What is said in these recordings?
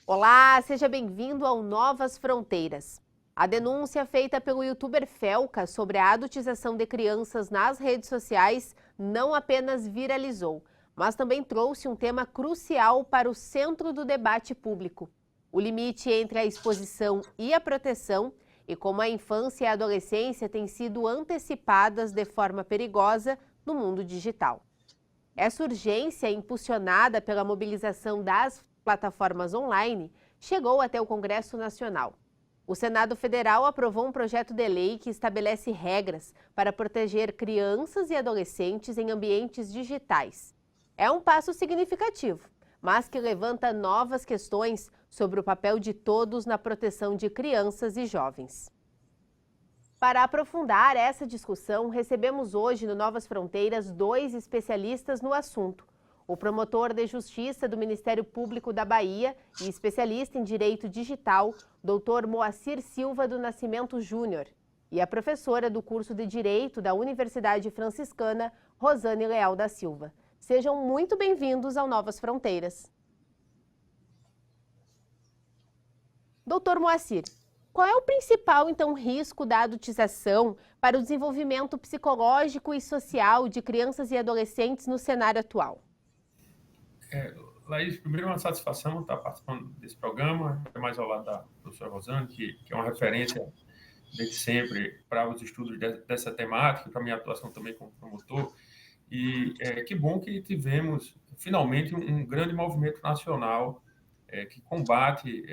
Olá, seja bem-vindo ao Novas Fronteiras. A denúncia feita pelo youtuber Felca sobre a adultização de crianças nas redes sociais não apenas viralizou, mas também trouxe um tema crucial para o centro do debate público: o limite entre a exposição e a proteção e como a infância e a adolescência têm sido antecipadas de forma perigosa no mundo digital. Essa urgência, impulsionada pela mobilização das plataformas online, chegou até o Congresso Nacional. O Senado Federal aprovou um projeto de lei que estabelece regras para proteger crianças e adolescentes em ambientes digitais. É um passo significativo, mas que levanta novas questões sobre o papel de todos na proteção de crianças e jovens. Para aprofundar essa discussão, recebemos hoje no Novas Fronteiras 2 especialistas no assunto: o promotor de justiça do Ministério Público da Bahia e especialista em direito digital, Dr. Moacir Silva do Nascimento Júnior, e a professora do curso de Direito da Universidade Franciscana, Rosane Leal da Silva. Sejam muito bem-vindos ao Novas Fronteiras. Dr. Moacir, qual é o principal, então, risco da adultização para o desenvolvimento psicológico e social de crianças e adolescentes no cenário atual? Laís, primeiro é uma satisfação estar participando desse programa, mais ao lado da professora Rosane, que é uma referência desde sempre para os estudos dessa temática, para a minha atuação também como promotor. E que bom que tivemos, finalmente, um grande movimento nacional que combate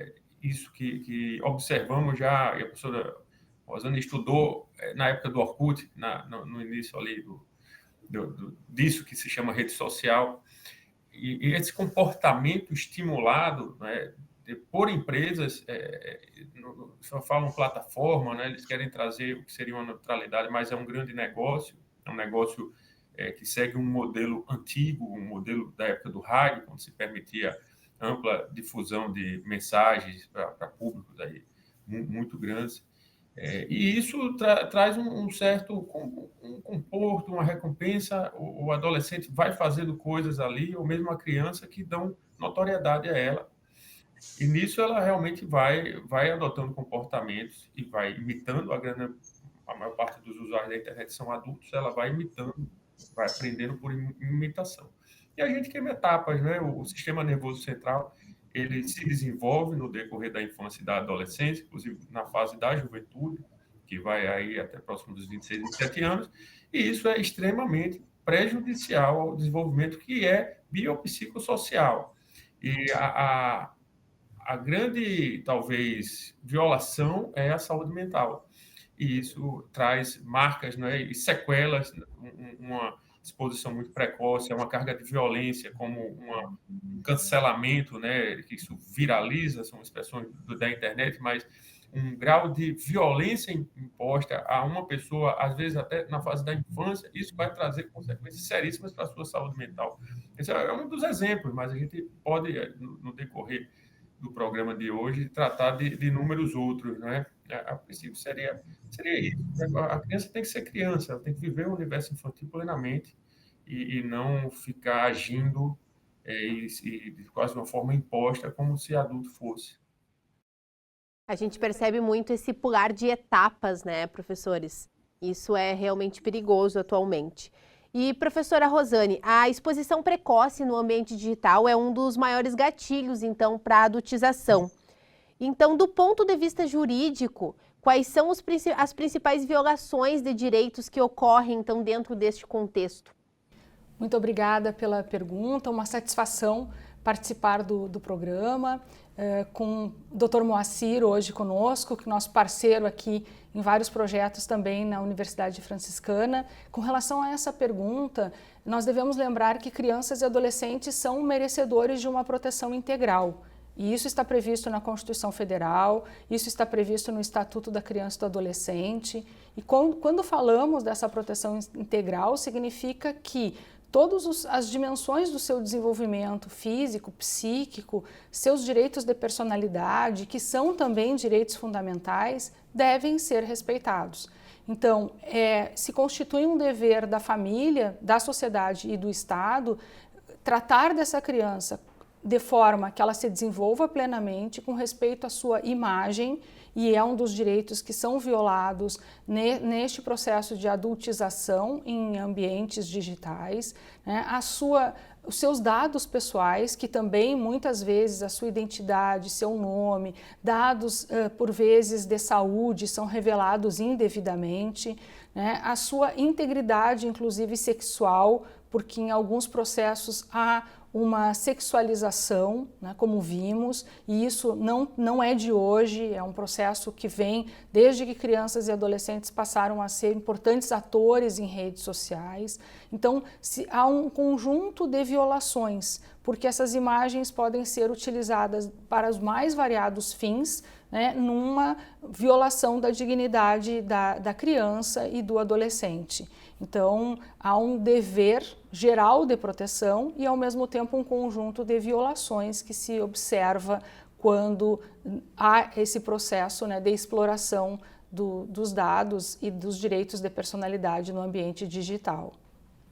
isso que observamos já, e a professora Rosane estudou na época do Orkut, no início ali disso que se chama rede social, e esse comportamento estimulado, né, por empresas, só falam plataforma, né, eles querem trazer o que seria uma neutralidade, mas é um grande negócio, é um negócio que segue um modelo antigo, um modelo da época do rádio, quando se permitia ampla difusão de mensagens para públicos aí muito grandes. E isso traz um certo conforto, uma recompensa. O adolescente vai fazendo coisas ali, ou mesmo a criança, que dão notoriedade a ela. E nisso ela realmente vai adotando comportamentos e vai imitando. A maior parte dos usuários da internet são adultos, ela vai imitando, vai aprendendo por imitação. E a gente queima etapas, né? O sistema nervoso central, ele se desenvolve no decorrer da infância e da adolescência, inclusive na fase da juventude, que vai aí até próximo dos 26, 27 anos, e isso é extremamente prejudicial ao desenvolvimento, que é biopsicossocial. E a grande, talvez, violação é a saúde mental. E isso traz marcas, né, e sequelas, uma exposição muito precoce, é uma carga de violência, como um cancelamento, né, que isso viraliza, são expressões da internet, mas um grau de violência imposta a uma pessoa, às vezes até na fase da infância, isso vai trazer consequências seríssimas para a sua saúde mental. Esse é um dos exemplos, mas a gente pode, no decorrer do programa de hoje, tratar de inúmeros outros, né? A princípio seria isso. A criança tem que ser criança, ela tem que viver o universo infantil plenamente e não ficar agindo de quase uma forma imposta, como se adulto fosse. A gente percebe muito esse pular de etapas, né, professores? Isso é realmente perigoso atualmente. E, professora Rosane, a exposição precoce no ambiente digital é um dos maiores gatilhos, então, para a adultização. Então, do ponto de vista jurídico, quais são as principais violações de direitos que ocorrem, então, dentro deste contexto? Muito obrigada pela pergunta, uma satisfação participar do programa, com o Dr. Moacir hoje conosco, que é nosso parceiro aqui em vários projetos também na Universidade Franciscana. Com relação a essa pergunta, nós devemos lembrar que crianças e adolescentes são merecedores de uma proteção integral. E isso está previsto na Constituição Federal, isso está previsto no Estatuto da Criança e do Adolescente. E quando falamos dessa proteção integral, significa que todas as dimensões do seu desenvolvimento físico, psíquico, seus direitos de personalidade, que são também direitos fundamentais, devem ser respeitados. Então, se constitui um dever da família, da sociedade e do Estado tratar dessa criança de forma que ela se desenvolva plenamente com respeito à sua imagem, e é um dos direitos que são violados neste processo de adultização em ambientes digitais, né? Os seus dados pessoais, que também muitas vezes a sua identidade, seu nome, dados por vezes de saúde são revelados indevidamente, né? A sua integridade, inclusive sexual, porque em alguns processos há uma sexualização, né, como vimos, e isso não é de hoje, é um processo que vem desde que crianças e adolescentes passaram a ser importantes atores em redes sociais. Então, há um conjunto de violações, porque essas imagens podem ser utilizadas para os mais variados fins, né, numa violação da dignidade da criança e do adolescente. Então, há um dever geral de proteção e, ao mesmo tempo, um conjunto de violações que se observa quando há esse processo, né, de exploração dos dados e dos direitos de personalidade no ambiente digital.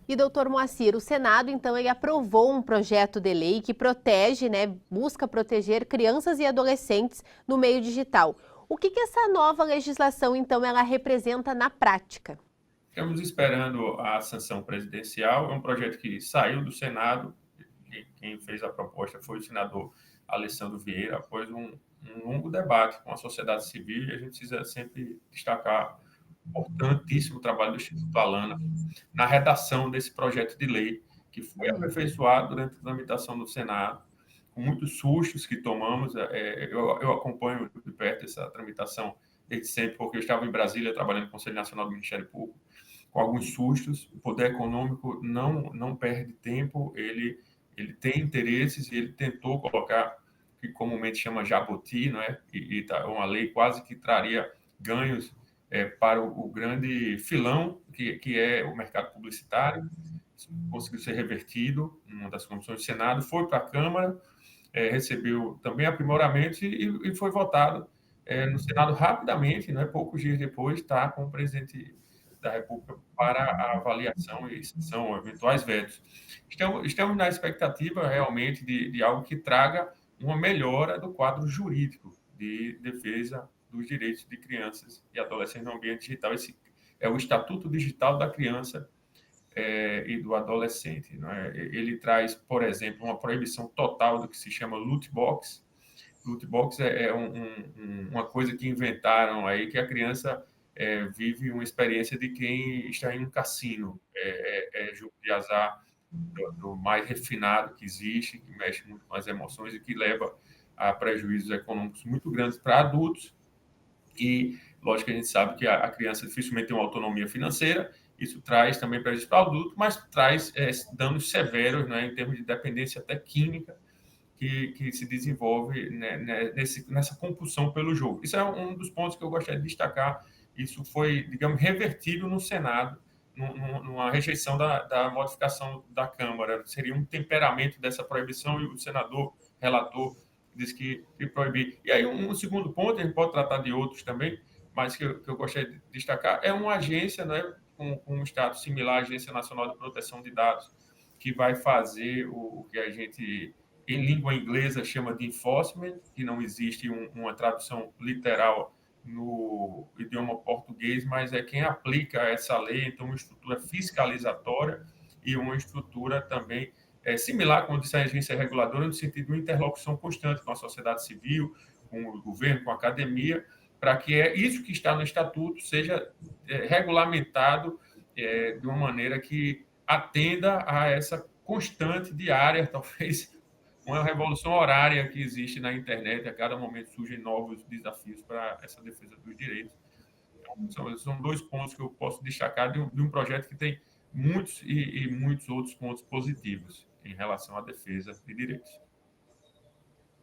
E, doutor Moacir, o Senado, então, ele aprovou um projeto de lei que protege, né, busca proteger crianças e adolescentes no meio digital. O que essa nova legislação, então, ela representa na prática? Estamos esperando a sanção presidencial. É um projeto que saiu do Senado. Quem fez a proposta foi o senador Alessandro Vieira, após um longo debate com a sociedade civil, e a gente precisa sempre destacar o importantíssimo trabalho do Instituto Alana na redação desse projeto de lei, que foi aperfeiçoado durante a tramitação do Senado, com muitos sustos que tomamos. Eu acompanho de perto essa tramitação desde sempre, porque eu estava em Brasília trabalhando no Conselho Nacional do Ministério Público, com alguns sustos. O poder econômico não perde tempo, ele tem interesses, e ele tentou colocar o que comumente chama jabuti, não é? E uma lei quase que traria ganhos para o grande filão que é o mercado publicitário. Isso conseguiu ser revertido em uma das comissões do Senado, foi para a Câmara, recebeu também aprimoramentos e foi votado no Senado rapidamente, né? Poucos dias depois, está com o presidente da República para a avaliação e sanção, eventuais vetos. Estamos na expectativa realmente de algo que traga uma melhora do quadro jurídico de defesa dos direitos de crianças e adolescentes no ambiente digital. Esse é o Estatuto Digital da Criança e do Adolescente, não é? Ele traz, por exemplo, uma proibição total do que se chama loot box. Loot box é uma coisa que inventaram aí, que a criança vive uma experiência de quem está em um cassino, jogo de azar do mais refinado que existe, que mexe muito com as emoções e que leva a prejuízos econômicos muito grandes para adultos. E, lógico, que a gente sabe que a criança dificilmente tem uma autonomia financeira. Isso traz também prejuízo para o adulto, mas traz danos severos, né, em termos de dependência até química, que se desenvolve, né, nessa compulsão pelo jogo. Isso é um dos pontos que eu gostaria de destacar. Isso foi, digamos, revertido no Senado, numa rejeição da modificação da Câmara. Seria um temperamento dessa proibição, e o senador relator disse que proibir. E aí, um segundo ponto, a gente pode tratar de outros também, mas que eu gostaria de destacar, é uma agência, né, com um status similar à Agência Nacional de Proteção de Dados, que vai fazer o que a gente, em língua inglesa, chama de enforcement, que não existe uma tradução literal no idioma português, mas é quem aplica essa lei. Então, uma estrutura fiscalizatória e uma estrutura também similar, como disse a agência reguladora, no sentido de uma interlocução constante com a sociedade civil, com o governo, com a academia, para que isso que está no Estatuto seja regulamentado de uma maneira que atenda a essa constante diária, talvez uma revolução horária que existe na internet. A cada momento surgem novos desafios para essa defesa dos direitos. Então, são dois pontos que eu posso destacar de um projeto que tem muitos e muitos outros pontos positivos em relação à defesa de direitos.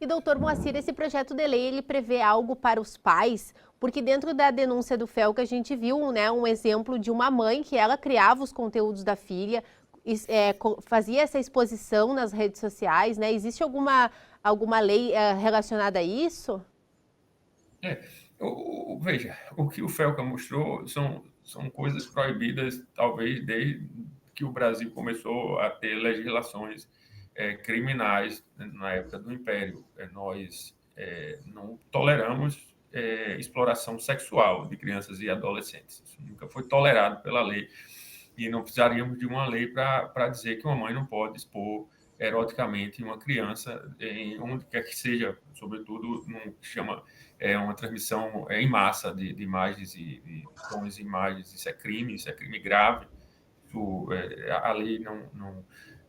E, doutor Moacir, esse projeto de lei, ele prevê algo para os pais? Porque dentro da denúncia do FELCA a gente viu, né, um exemplo de uma mãe que ela criava os conteúdos da filha, fazia essa exposição nas redes sociais, né? Existe alguma lei relacionada a isso? Veja, o que o FELCA mostrou são coisas proibidas, talvez, desde que o Brasil começou a ter legislações criminais na época do Império. Nós não toleramos exploração sexual de crianças e adolescentes. Isso nunca foi tolerado pela lei e não precisaríamos de uma lei para dizer que uma mãe não pode expor eroticamente uma criança em onde quer que seja, sobretudo no que chama uma transmissão em massa de imagens e tons de imagens. Isso é crime grave. A lei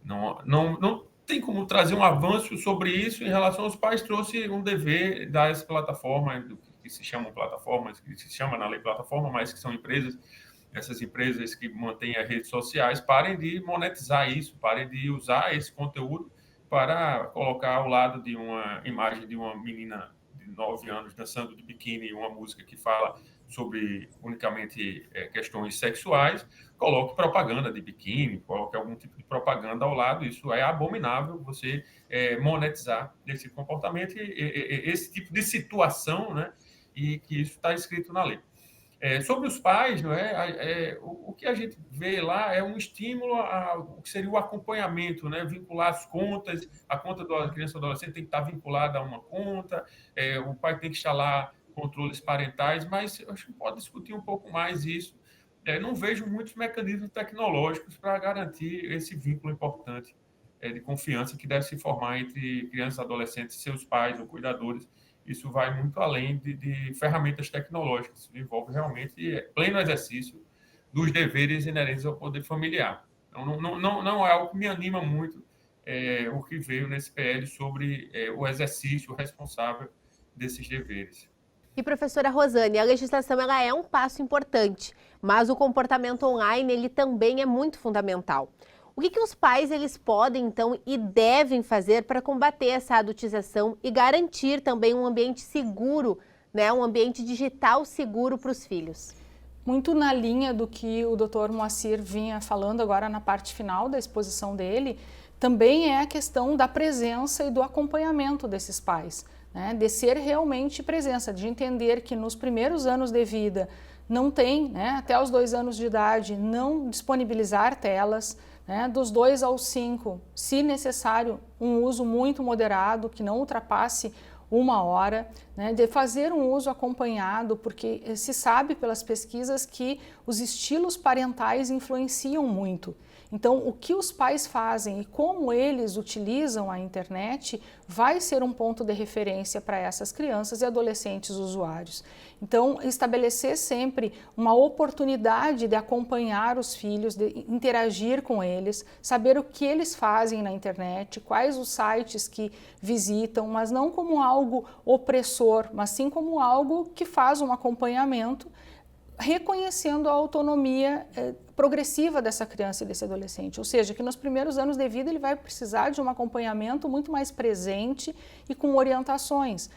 não tem como trazer um avanço sobre isso. Em relação aos pais, trouxe um dever das plataformas, que se chamam plataformas, que se chama na lei plataforma, mas que são empresas, essas empresas que mantêm as redes sociais, parem de monetizar isso, parem de usar esse conteúdo para colocar ao lado de uma imagem de uma menina de 9 anos dançando de biquíni, uma música que fala sobre unicamente questões sexuais, coloque propaganda de biquíni, coloque algum tipo de propaganda ao lado. Isso é abominável, você monetizar esse comportamento, esse tipo de situação, né? E que isso está escrito na lei. Sobre os pais, não o que a gente vê lá é um estímulo ao que seria o acompanhamento, né? Vincular as contas, a conta da criança ou adolescente tem que estar vinculada a uma conta, o pai tem que instalar controles parentais, mas acho que pode discutir um pouco mais isso. Não vejo muitos mecanismos tecnológicos para garantir esse vínculo importante de confiança que deve se formar entre crianças, adolescentes e seus pais ou cuidadores. Isso vai muito além de ferramentas tecnológicas. Isso envolve realmente pleno exercício dos deveres inerentes ao poder familiar. Então, não é algo que me anima muito o que veio nesse PL sobre o exercício responsável desses deveres. E, professora Rosane, a legislação ela é um passo importante, mas o comportamento online ele também é muito fundamental. O que os pais eles podem, então, e devem fazer para combater essa adultização e garantir também um ambiente seguro, né, um ambiente digital seguro para os filhos? Muito na linha do que o Dr. Moacir vinha falando agora na parte final da exposição dele, também é a questão da presença e do acompanhamento desses pais, né, de ser realmente presença, de entender que nos primeiros anos de vida não tem, né, até os 2 anos de idade, não disponibilizar telas, né, dos 2 aos 5, se necessário, um uso muito moderado, que não ultrapasse 1 hora, né, de fazer um uso acompanhado, porque se sabe pelas pesquisas que os estilos parentais influenciam muito. Então, o que os pais fazem e como eles utilizam a internet vai ser um ponto de referência para essas crianças e adolescentes usuários. Então, estabelecer sempre uma oportunidade de acompanhar os filhos, de interagir com eles, saber o que eles fazem na internet, quais os sites que visitam, mas não como algo opressor, mas sim como algo que faz um acompanhamento, reconhecendo a autonomia progressiva dessa criança e desse adolescente, ou seja, que nos primeiros anos de vida ele vai precisar de um acompanhamento muito mais presente e com orientações.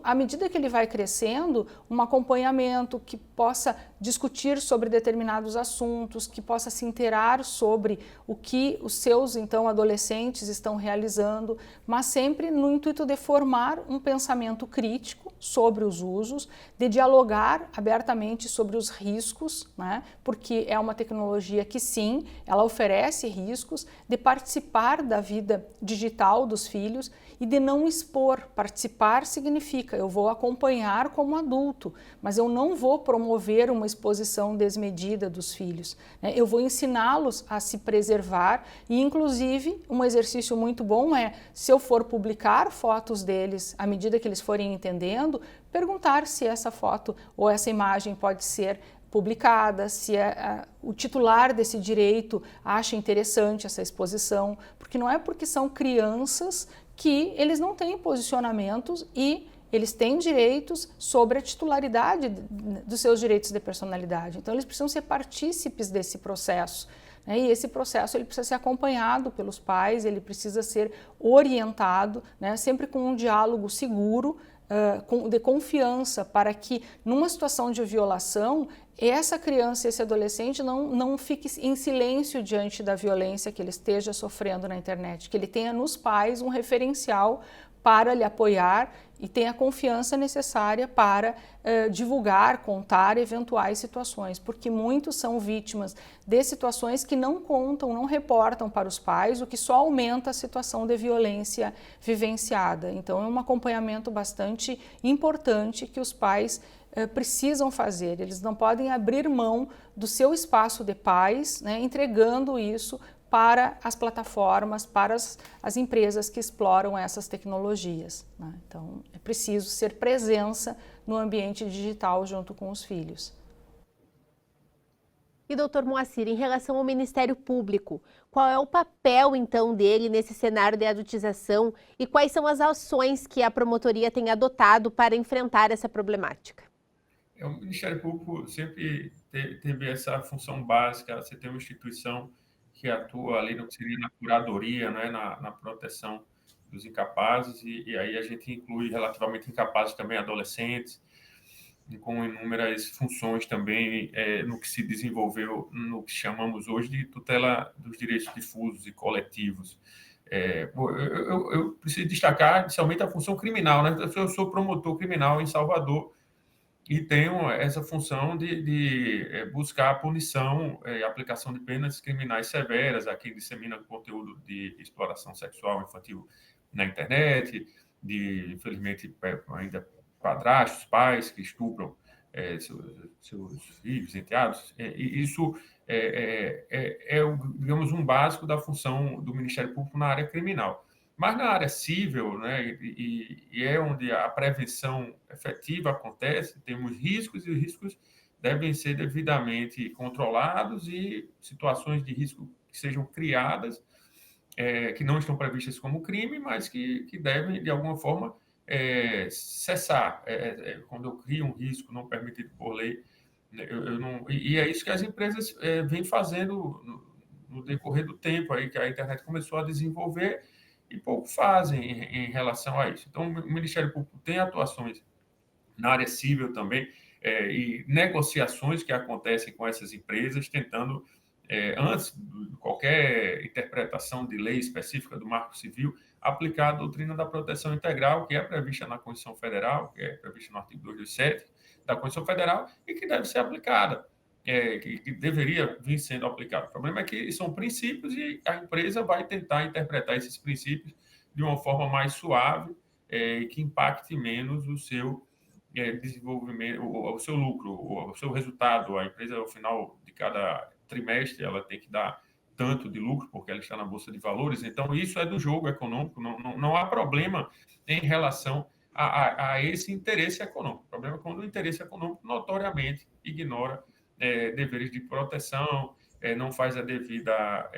À medida que ele vai crescendo, um acompanhamento que possa discutir sobre determinados assuntos, que possa se inteirar sobre o que os seus, então, adolescentes estão realizando, mas sempre no intuito de formar um pensamento crítico sobre os usos, de dialogar abertamente sobre os riscos, né? Porque é uma tecnologia que sim, ela oferece riscos, de participar da vida digital dos filhos e de não expor. Participar significa eu vou acompanhar como adulto, mas eu não vou promover uma exposição desmedida dos filhos, né? Eu vou ensiná-los a se preservar e, inclusive, um exercício muito bom é, se eu for publicar fotos deles, à medida que eles forem entendendo, perguntar se essa foto ou essa imagem pode ser publicada, se o titular desse direito acha interessante essa exposição, porque não é porque são crianças que eles não têm posicionamentos e eles têm direitos sobre a titularidade dos seus direitos de personalidade. Então, eles precisam ser partícipes desse processo, né? E esse processo ele precisa ser acompanhado pelos pais, ele precisa ser orientado, né? Sempre com um diálogo seguro, de confiança, para que numa situação de violação, essa criança e esse adolescente não fique em silêncio diante da violência que ele esteja sofrendo na internet, que ele tenha nos pais um referencial para lhe apoiar e tem a confiança necessária para divulgar, contar eventuais situações, porque muitos são vítimas de situações que não contam, não reportam para os pais, o que só aumenta a situação de violência vivenciada. Então é um acompanhamento bastante importante que os pais precisam fazer. Eles não podem abrir mão do seu espaço de pais, né, entregando isso para as plataformas, para as empresas que exploram essas tecnologias, né? Então, é preciso ser presença no ambiente digital junto com os filhos. E, doutor Moacir, em relação ao Ministério Público, qual é o papel, então, dele nesse cenário de adultização e quais são as ações que a promotoria tem adotado para enfrentar essa problemática? O Ministério Público sempre teve essa função básica, você tem uma instituição que atua ali no que seria na curadoria, né, na proteção dos incapazes, e aí a gente inclui relativamente incapazes também adolescentes, com inúmeras funções também no que se desenvolveu, no que chamamos hoje de tutela dos direitos difusos e coletivos. Eu preciso destacar, inicialmente, a função criminal, né? Eu sou promotor criminal em Salvador, e tenho essa função de buscar a punição e aplicação de penas criminais severas a quem dissemina conteúdo de exploração sexual infantil na internet, infelizmente, ainda padrastos, pais que estupram seus filhos, enteados. Isso digamos, um básico da função do Ministério Público na área criminal. Mas na área civil, né, e é onde a prevenção efetiva acontece, temos riscos e os riscos devem ser devidamente controlados e situações de risco que sejam criadas, que não estão previstas como crime, mas que devem, de alguma forma, cessar. Quando eu crio um risco não permitido por lei, eu não, e é isso que as empresas vêm fazendo no decorrer do tempo, aí que a internet começou a desenvolver, e pouco fazem em relação a isso. Então, o Ministério Público tem atuações na área civil também, e negociações que acontecem com essas empresas, tentando, antes de qualquer interpretação de lei específica do Marco Civil, aplicar a doutrina da proteção integral, que é prevista na Constituição Federal, que é prevista no artigo 227 da Constituição Federal, e que deve ser aplicada. Que deveria vir sendo aplicado. O problema é que são princípios e a empresa vai tentar interpretar esses princípios de uma forma mais suave e que impacte menos o seu desenvolvimento, o seu lucro, o seu resultado. A empresa, ao final de cada trimestre, ela tem que dar tanto de lucro, porque ela está na Bolsa de Valores. Então, isso é do jogo econômico. Não há problema em relação a esse interesse econômico. O problema é quando o interesse econômico notoriamente ignora deveres de proteção, não faz a devida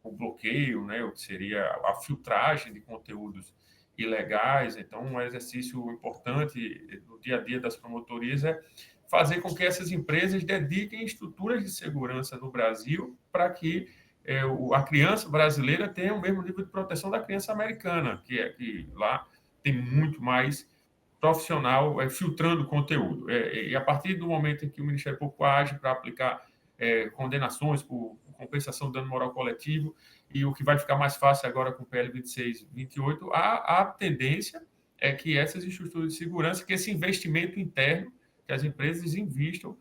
o bloqueio, né, o que seria a filtragem de conteúdos ilegais. Então, um exercício importante no dia a dia das promotorias é fazer com que essas empresas dediquem estruturas de segurança no Brasil para que a criança brasileira tenha o mesmo nível de proteção da criança americana, que lá tem muito mais profissional filtrando conteúdo. E a partir do momento em que o Ministério Público age para aplicar condenações por compensação do dano moral coletivo, e o que vai ficar mais fácil agora com o PL 2628, a tendência é que essas estruturas de segurança, que esse investimento interno, que as empresas investam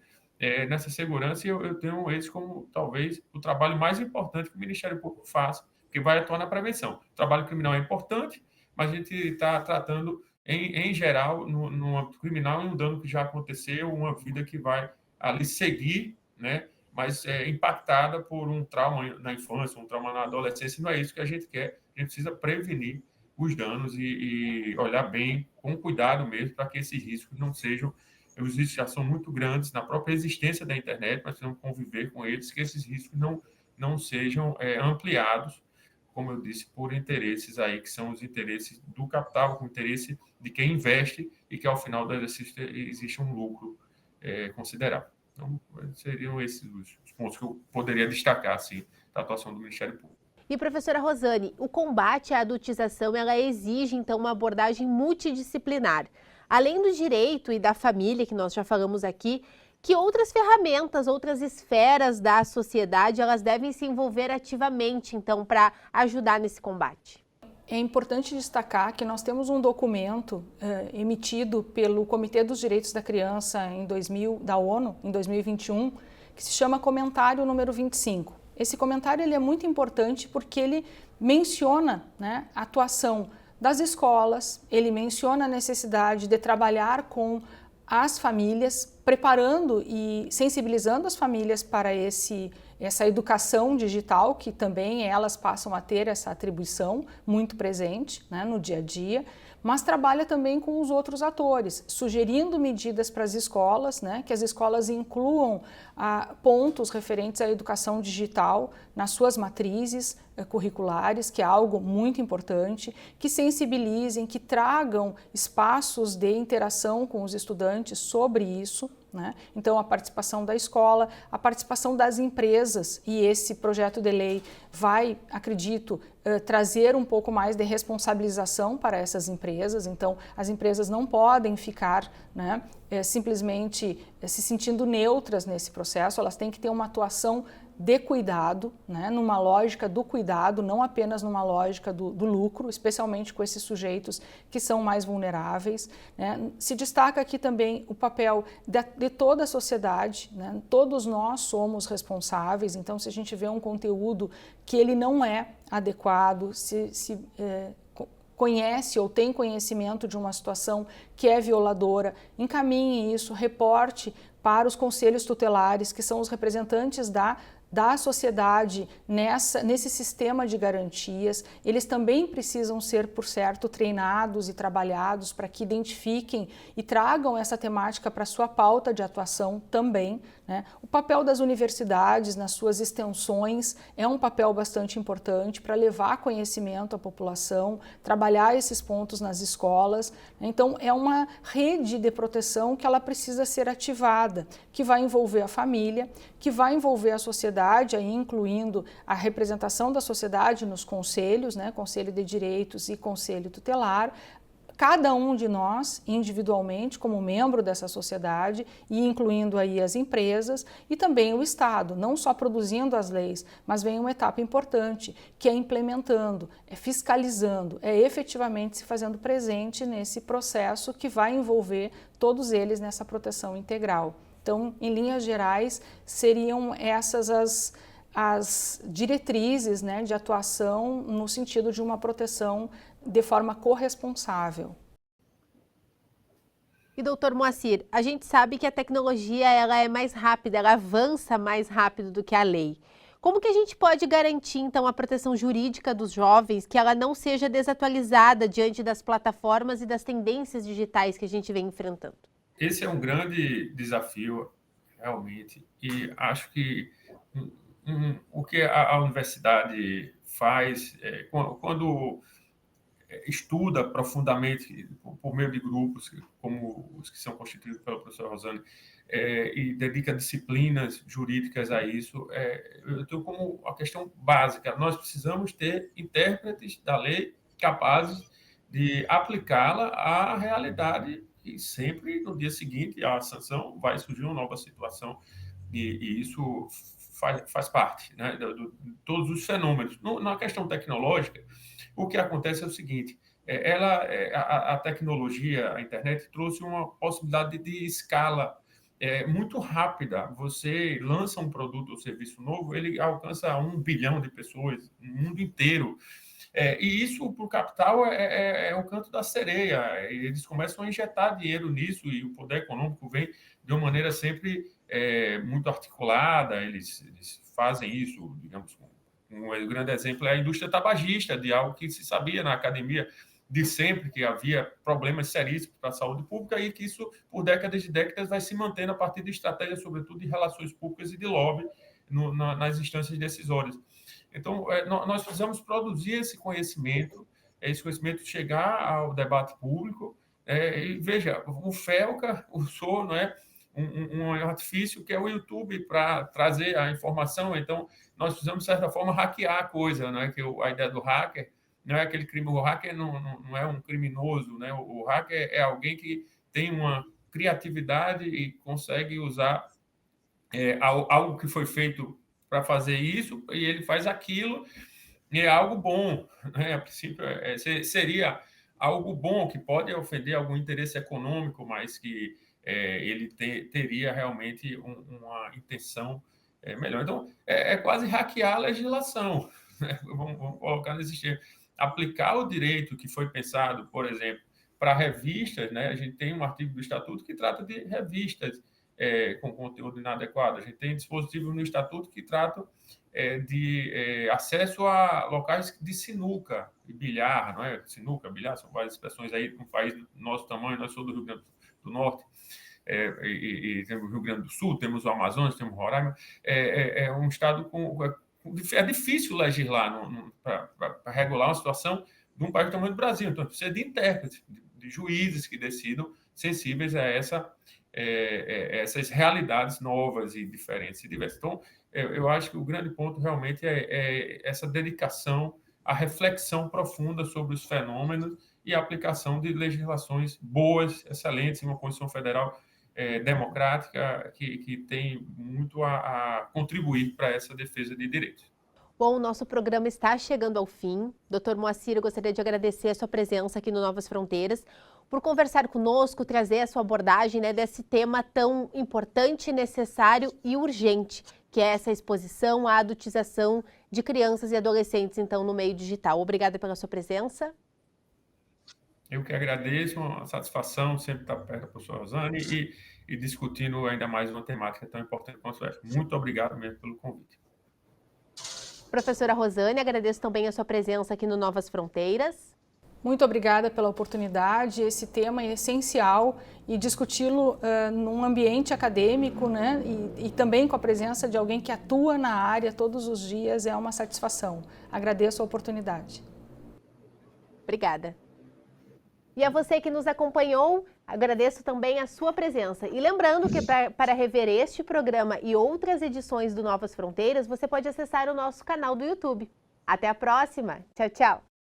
nessa segurança, e eu tenho esse como talvez o trabalho mais importante que o Ministério Público faça, que vai atuar na prevenção. O trabalho criminal é importante, mas a gente está tratando em geral, no âmbito criminal, um dano que já aconteceu, uma vida que vai ali seguir, né, mas impactada por um trauma na infância, um trauma na adolescência. Não é isso que a gente quer. A gente precisa prevenir os danos e olhar bem, com cuidado mesmo, para que esses riscos não sejam... Os riscos já são muito grandes na própria existência da internet, mas precisamos conviver com eles, que esses riscos não sejam ampliados, como eu disse, por interesses aí, que são os interesses do capital, com o interesse de quem investe e que, ao final do exercício, existe um lucro considerável. Então, seriam esses os pontos que eu poderia destacar, assim, da atuação do Ministério Público. E, professora Rosane, o combate à adultização, ela exige, então, uma abordagem multidisciplinar. Além do direito e da família, que nós já falamos aqui, que outras ferramentas, outras esferas da sociedade, elas devem se envolver ativamente, então, para ajudar nesse combate? É importante destacar que nós temos um documento emitido pelo Comitê dos Direitos da Criança da ONU, em 2021, que se chama Comentário número 25. Esse comentário ele é muito importante porque ele menciona, né, a atuação das escolas, ele menciona a necessidade de trabalhar com as famílias, preparando e sensibilizando as famílias para essa educação digital, que também elas passam a ter essa atribuição muito presente, né, no dia a dia, mas trabalha também com os outros atores, sugerindo medidas para as escolas, né, que as escolas incluam pontos referentes à educação digital nas suas matrizes curriculares, que é algo muito importante, que sensibilizem, que tragam espaços de interação com os estudantes sobre isso, né? Então, a participação da escola, a participação das empresas, e esse projeto de lei vai, acredito, trazer um pouco mais de responsabilização para essas empresas. Então, as empresas não podem ficar, né, simplesmente se sentindo neutras nesse processo, elas têm que ter uma atuação de cuidado, né, numa lógica do cuidado, não apenas numa lógica do lucro, especialmente com esses sujeitos que são mais vulneráveis, né. Se destaca aqui também o papel de toda a sociedade, né, todos nós somos responsáveis, então se a gente vê um conteúdo que ele não é adequado, conhece ou tem conhecimento de uma situação que é violadora, encaminhe isso, reporte para os conselhos tutelares, que são os representantes da sociedade nesse sistema de garantias. Eles também precisam ser, por certo, treinados e trabalhados para que identifiquem e tragam essa temática para a sua pauta de atuação também, né? O papel das universidades nas suas extensões é um papel bastante importante para levar conhecimento à população, trabalhar esses pontos nas escolas. Então, é uma rede de proteção que ela precisa ser ativada, que vai envolver a família, que vai envolver a sociedade, aí incluindo a representação da sociedade nos conselhos, né, Conselho de Direitos e Conselho Tutelar, cada um de nós, individualmente, como membro dessa sociedade, e incluindo aí as empresas e também o Estado, não só produzindo as leis, mas vem uma etapa importante, que é implementando, é fiscalizando, é efetivamente se fazendo presente nesse processo que vai envolver todos eles nessa proteção integral. Então, em linhas gerais, seriam essas as diretrizes, né, de atuação no sentido de uma proteção de forma corresponsável. E doutor Moacir, a gente sabe que a tecnologia ela é mais rápida, ela avança mais rápido do que a lei. Como que a gente pode garantir, então, a proteção jurídica dos jovens, que ela não seja desatualizada diante das plataformas e das tendências digitais que a gente vem enfrentando? Esse é um grande desafio, realmente, e acho que o que a universidade faz quando estuda profundamente por meio de grupos como os que são constituídos pela professora Rosane e dedica disciplinas jurídicas a isso, eu tenho como a questão básica, nós precisamos ter intérpretes da lei capazes de aplicá-la à realidade e sempre no dia seguinte a sanção vai surgir uma nova situação e isso faz parte, né, de todos os fenômenos. Na questão tecnológica, o que acontece é o seguinte, a tecnologia, a internet, trouxe uma possibilidade de escala muito rápida. Você lança um produto ou serviço novo, ele alcança 1 bilhão de pessoas no mundo inteiro. E isso, para o capital, é o canto da sereia. Eles começam a injetar dinheiro nisso e o poder econômico vem de uma maneira sempre muito articulada. Eles fazem isso, digamos, um grande exemplo é a indústria tabagista, de algo que se sabia na academia de sempre, que havia problemas seríssimos para a saúde pública e que isso, por décadas e décadas, vai se mantendo a partir de estratégias, sobretudo de relações públicas e de lobby nas instâncias decisórias. Então, nós precisamos produzir esse conhecimento chegar ao debate público. E veja, o FELCA usou, não é, um artifício que é o YouTube para trazer a informação. Então, nós precisamos, de certa forma, hackear a coisa, né? Que a ideia do hacker não é aquele crime, o hacker não é um criminoso, né? O hacker é alguém que tem uma criatividade e consegue usar algo que foi feito para fazer isso, e ele faz aquilo é algo bom, né? A princípio, seria algo bom que pode ofender algum interesse econômico, mas que ele teria realmente uma intenção melhor. Então, é quase hackear a legislação, né? Vamos colocar nesse sistema. Aplicar o direito que foi pensado, por exemplo, para revistas, né? A gente tem um artigo do Estatuto que trata de revistas com conteúdo inadequado. A gente tem dispositivos no Estatuto que tratam de acesso a locais de sinuca e bilhar, não é? Sinuca, bilhar, são várias expressões aí, um país do nosso tamanho, nós somos do Rio Grande do Norte, e temos o Rio Grande do Sul, temos o Amazonas, temos o Roraima, é um estado é difícil legislar para regular uma situação de um país do tamanho do Brasil, então precisa de intérpretes, de juízes que decidam sensíveis a essas realidades novas e diferentes e diversas. Então, eu acho que o grande ponto realmente é essa dedicação à reflexão profunda sobre os fenômenos e a aplicação de legislações boas, excelentes, em uma Constituição Federal democrática que tem muito a contribuir para essa defesa de direitos. Bom, o nosso programa está chegando ao fim. Dr. Moacir, eu gostaria de agradecer a sua presença aqui no Novas Fronteiras, por conversar conosco, trazer a sua abordagem, né, desse tema tão importante, necessário e urgente, que é essa exposição à adultização de crianças e adolescentes, então, no meio digital. Obrigada pela sua presença. Eu que agradeço, uma satisfação sempre estar perto da professora Rosane e discutindo ainda mais uma temática tão importante quanto essa. Muito obrigado mesmo pelo convite. Professora Rosane, agradeço também a sua presença aqui no Novas Fronteiras. Muito obrigada pela oportunidade. Esse tema é essencial e discuti-lo num ambiente acadêmico, né, e também com a presença de alguém que atua na área todos os dias é uma satisfação. Agradeço a oportunidade. Obrigada. E a você que nos acompanhou, agradeço também a sua presença. E lembrando que para rever este programa e outras edições do Novas Fronteiras, você pode acessar o nosso canal do YouTube. Até a próxima. Tchau, tchau.